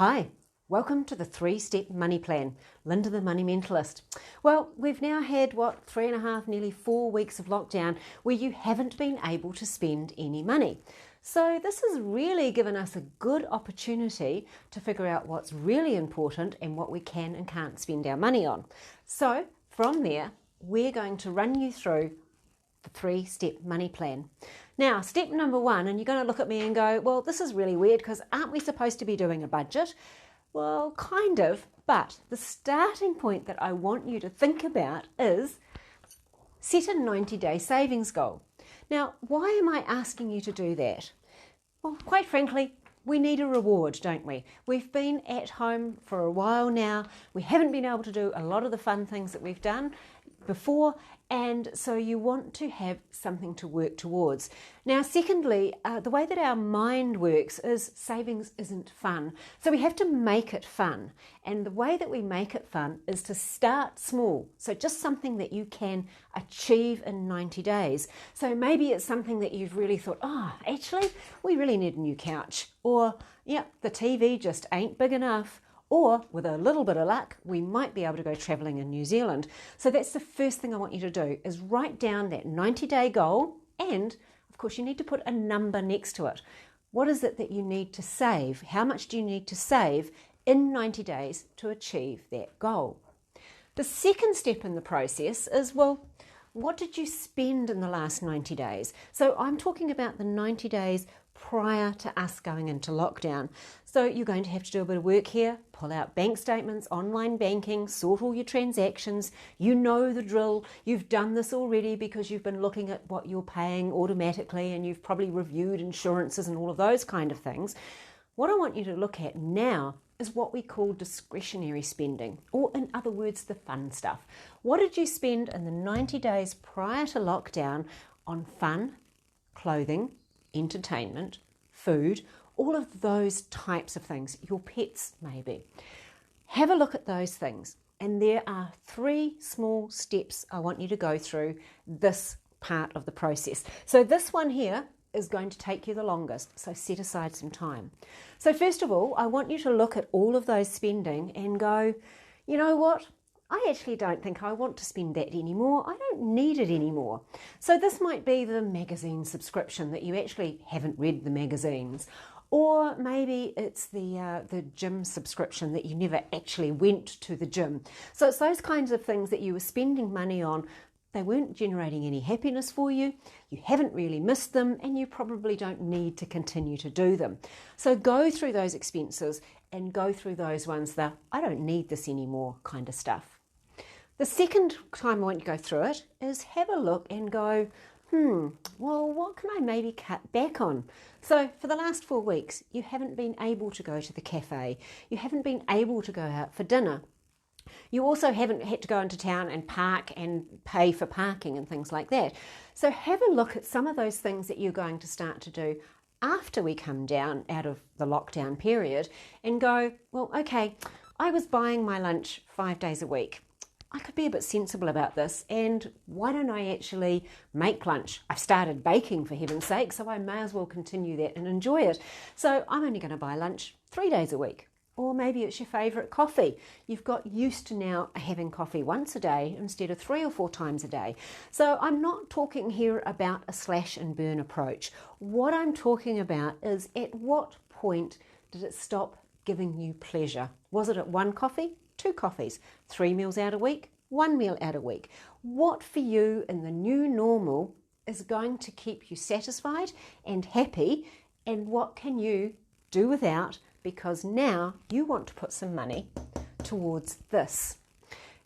Hi, welcome to the 3-Step Money Plan. Linda the Money Mentalist. Well, we've now had, 3.5, nearly 4 weeks of lockdown where you haven't been able to spend any money. So this has really given us a good opportunity to figure out what's really important and what we can and can't spend our money on. So from there, we're going to run you through the 3-step money plan. Now, step number 1, and you're going to look at me and go, well, this is really weird because aren't we supposed to be doing a budget? Well, kind of, but the starting point that I want you to think about is set a 90-day savings goal. Now, why am I asking you to do that? Well, quite frankly, we need a reward, don't we? We've been at home for a while now. We haven't been able to do a lot of the fun things that we've done before, and so you want to have something to work towards. Now, secondly, the way that our mind works is savings isn't fun. So we have to make it fun. And the way that we make it fun is to start small. So just something that you can achieve in 90 days. So maybe it's something that you've really thought, actually, we really need a new couch. Or, the TV just ain't big enough. Or, with a little bit of luck, we might be able to go travelling in New Zealand. So that's the first thing I want you to do, is write down that 90-day goal, and, of course, you need to put a number next to it. What is it that you need to save? How much do you need to save in 90 days to achieve that goal? The second step in the process is, what did you spend in the last 90 days? So I'm talking about the 90 days prior to us going into lockdown. So you're going to have to do a bit of work here, pull out bank statements, online banking, sort all your transactions. You know the drill. You've done this already because you've been looking at what you're paying automatically, and you've probably reviewed insurances and all of those kind of things. What I want you to look at now is what we call discretionary spending, or in other words, the fun stuff. What did you spend in the 90 days prior to lockdown on fun, clothing, entertainment, food, all of those types of things, your pets maybe? Have a look at those things. And there are 3 small steps I want you to go through this part of the process. So this one here is going to take you the longest, so set aside some time. So first of all, I want you to look at all of those spending and go, you know what? I actually don't think I want to spend that anymore. I don't need it anymore. So this might be the magazine subscription that you actually haven't read the magazines. Or maybe it's the gym subscription that you never actually went to the gym. So it's those kinds of things that you were spending money on. They weren't generating any happiness for you. You haven't really missed them, and you probably don't need to continue to do them. So go through those expenses and go through those ones that I don't need this anymore kind of stuff. The second time I want you to go through it is have a look and go, what can I maybe cut back on? So for the last 4 weeks, you haven't been able to go to the cafe. You haven't been able to go out for dinner. You also haven't had to go into town and park and pay for parking and things like that. So have a look at some of those things that you're going to start to do after we come down out of the lockdown period and go, okay, I was buying my lunch 5 days a week. I could be a bit sensible about this, and why don't I actually make lunch? I've started baking, for heaven's sake, so I may as well continue that and enjoy it. So I'm only going to buy lunch 3 days a week. Or maybe it's your favourite coffee. You've got used to now having coffee once a day instead of 3 or 4 times a day. So I'm not talking here about a slash and burn approach. What I'm talking about is, at what point did it stop giving you pleasure? Was it at 1 coffee, 2 coffees, 3 meals out a week, 1 meal out a week? What for you in the new normal is going to keep you satisfied and happy, and what can you do without, because now you want to put some money towards this?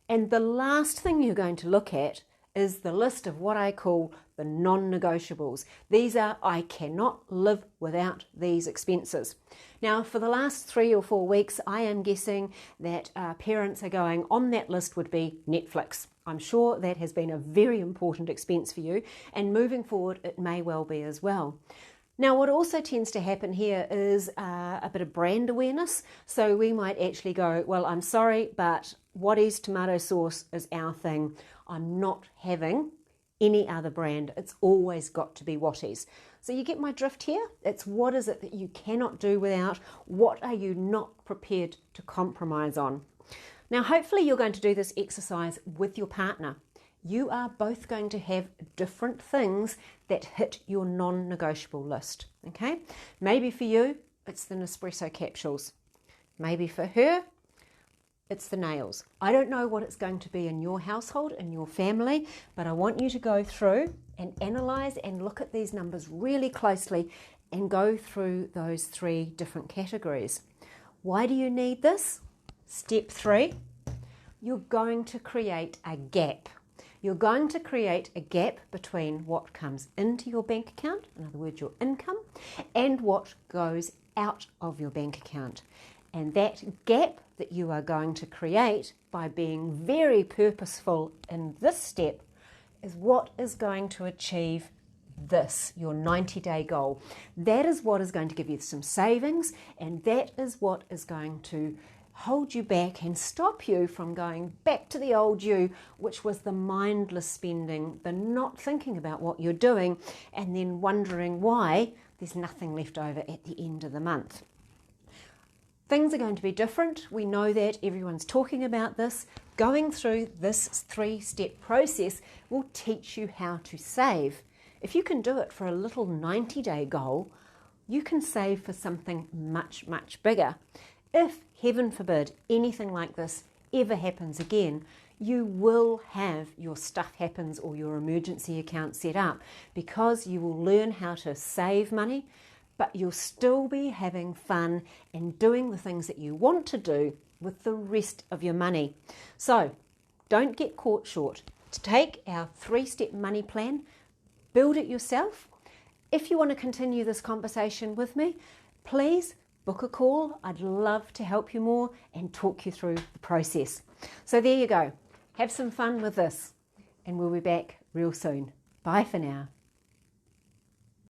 And the last thing you're going to look at is the list of what I call the non-negotiables. These are, I cannot live without these expenses. Now, for the last 3 or 4 weeks, I am guessing that parents are going, on that list would be Netflix. I'm sure that has been a very important expense for you, and moving forward, it may well be as well. Now, what also tends to happen here is a bit of brand awareness. So we might actually go, I'm sorry, but Whattie's tomato sauce is our thing. I'm not having any other brand. It's always got to be Whattie's. So you get my drift here? It's what is it that you cannot do without? What are you not prepared to compromise on? Now, hopefully you're going to do this exercise with your partner. You are both going to have different things that hit your non-negotiable list, okay? Maybe for you, it's the Nespresso capsules. Maybe for her, it's the nails. I don't know what it's going to be in your household, in your family, but I want you to go through and analyse and look at these numbers really closely and go through those 3 different categories. Why do you need this? Step 3, you're going to create a gap. You're going to create a gap between what comes into your bank account, in other words, your income, and what goes out of your bank account. And that gap that you are going to create by being very purposeful in this step is what is going to achieve this, your 90-day goal. That is what is going to give you some savings, and that is what is going to hold you back and stop you from going back to the old you, which was the mindless spending, the not thinking about what you're doing, and then wondering why there's nothing left over at the end of the month. Things are going to be different. We know that. Everyone's talking about this. Going through this 3-step process will teach you how to save. If you can do it for a little 90-day goal, you can save for something much, much bigger. If, heaven forbid, anything like this ever happens again, you will have your stuff happens or your emergency account set up, because you will learn how to save money, but you'll still be having fun and doing the things that you want to do with the rest of your money. So don't get caught short. Take our 3-step money plan, build it yourself. If you want to continue this conversation with me, please book a call. I'd love to help you more and talk you through the process. So there you go. Have some fun with this, and we'll be back real soon. Bye for now.